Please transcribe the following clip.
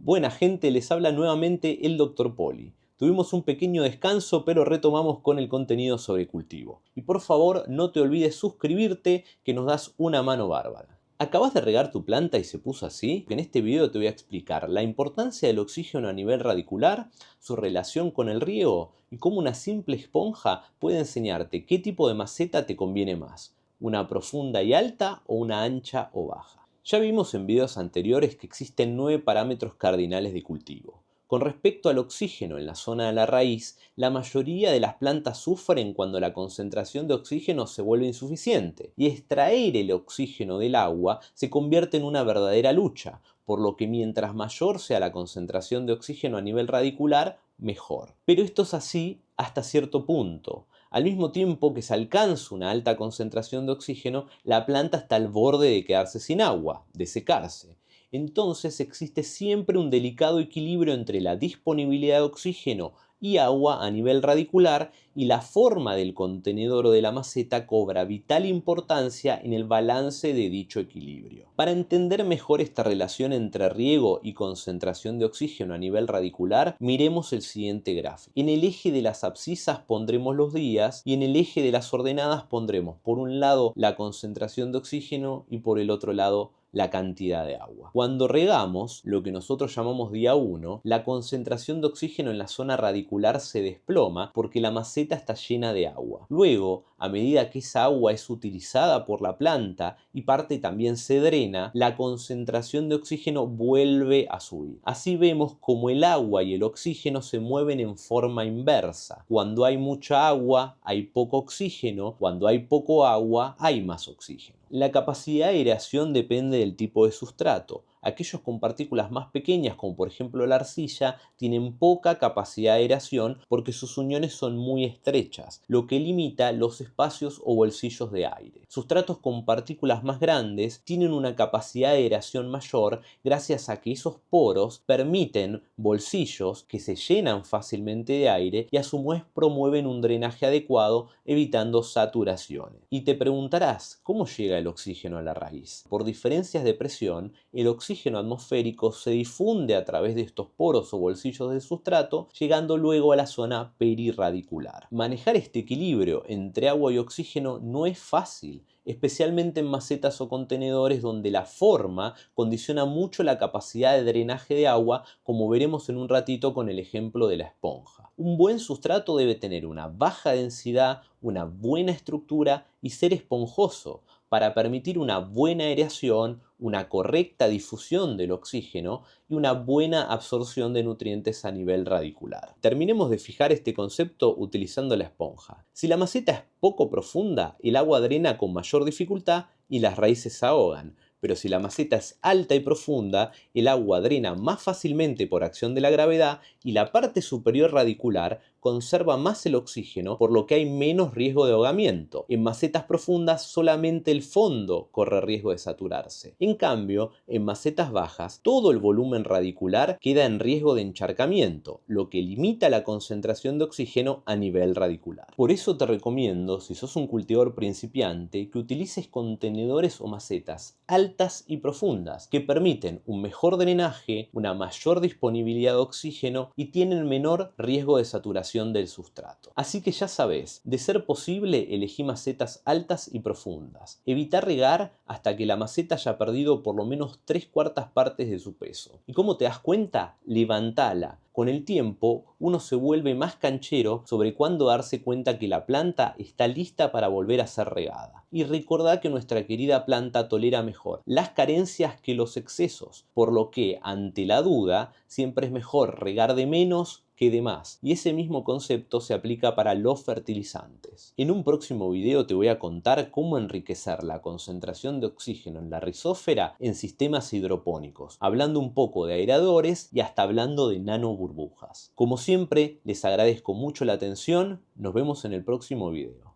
Buena gente, les habla nuevamente el Dr. Poli. Tuvimos un pequeño descanso, pero retomamos con el contenido sobre cultivo. Y por favor, no te olvides suscribirte, que nos das una mano bárbara. ¿Acabas de regar tu planta y se puso así? En este video te voy a explicar la importancia del oxígeno a nivel radicular, su relación con el riego y cómo una simple esponja puede enseñarte qué tipo de maceta te conviene más, una profunda y alta o una ancha o baja. Ya vimos en videos anteriores que existen 9 parámetros cardinales de cultivo. Con respecto al oxígeno en la zona de la raíz, la mayoría de las plantas sufren cuando la concentración de oxígeno se vuelve insuficiente, y extraer el oxígeno del agua se convierte en una verdadera lucha, por lo que mientras mayor sea la concentración de oxígeno a nivel radicular, mejor. Pero esto es así hasta cierto punto. Al mismo tiempo que se alcanza una alta concentración de oxígeno, la planta está al borde de quedarse sin agua, de secarse. Entonces existe siempre un delicado equilibrio entre la disponibilidad de oxígeno y agua a nivel radicular, y la forma del contenedor o de la maceta cobra vital importancia en el balance de dicho equilibrio. Para entender mejor esta relación entre riego y concentración de oxígeno a nivel radicular, miremos el siguiente gráfico. En el eje de las abscisas pondremos los días y en el eje de las ordenadas pondremos por un lado la concentración de oxígeno y por el otro lado la cantidad de agua. Cuando regamos, lo que nosotros llamamos día 1, la concentración de oxígeno en la zona radicular se desploma porque la maceta está llena de agua. Luego, a medida que esa agua es utilizada por la planta y parte también se drena, la concentración de oxígeno vuelve a subir. Así vemos como el agua y el oxígeno se mueven en forma inversa. Cuando hay mucha agua, hay poco oxígeno. Cuando hay poco agua, hay más oxígeno. La capacidad de aireación depende del tipo de sustrato. Aquellos con partículas más pequeñas, como por ejemplo la arcilla, tienen poca capacidad de aireación porque sus uniones son muy estrechas, lo que limita los espacios o bolsillos de aire. Sustratos con partículas más grandes tienen una capacidad de aireación mayor gracias a que esos poros permiten bolsillos que se llenan fácilmente de aire y a su vez promueven un drenaje adecuado, evitando saturaciones. Y te preguntarás, ¿cómo llega el oxígeno a la raíz? Por diferencias de presión, el oxígeno atmosférico se difunde a través de estos poros o bolsillos del sustrato, llegando luego a la zona perirradicular. Manejar este equilibrio entre agua y oxígeno no es fácil, especialmente en macetas o contenedores donde la forma condiciona mucho la capacidad de drenaje de agua, como veremos en un ratito con el ejemplo de la esponja. Un buen sustrato debe tener una baja densidad, una buena estructura y ser esponjoso para permitir una buena aireación, una correcta difusión del oxígeno y una buena absorción de nutrientes a nivel radicular. Terminemos de fijar este concepto utilizando la esponja. Si la maceta es poco profunda, el agua drena con mayor dificultad y las raíces se ahogan. Pero si la maceta es alta y profunda, el agua drena más fácilmente por acción de la gravedad y la parte superior radicular conserva más el oxígeno, por lo que hay menos riesgo de ahogamiento. En macetas profundas solamente el fondo corre riesgo de saturarse. En cambio, en macetas bajas, todo el volumen radicular queda en riesgo de encharcamiento, lo que limita la concentración de oxígeno a nivel radicular. Por eso te recomiendo, si sos un cultivador principiante, que utilices contenedores o macetas altas y profundas, que permiten un mejor drenaje, una mayor disponibilidad de oxígeno y tienen menor riesgo de saturación del sustrato. Así que ya sabes, de ser posible, elegí macetas altas y profundas. Evita regar hasta que la maceta haya perdido por lo menos 3/4 partes de su peso. ¿Y cómo te das cuenta? Levantala. Con el tiempo, uno se vuelve más canchero sobre cuándo darse cuenta que la planta está lista para volver a ser regada. Y recordá que nuestra querida planta tolera mejor las carencias que los excesos, por lo que, ante la duda, siempre es mejor regar de menos que de más. Y ese mismo concepto se aplica para los fertilizantes. En un próximo video te voy a contar cómo enriquecer la concentración de oxígeno en la rizósfera en sistemas hidropónicos, hablando un poco de aeradores y hasta hablando de nanoburbujas. Como siempre, les agradezco mucho la atención. Nos vemos en el próximo video.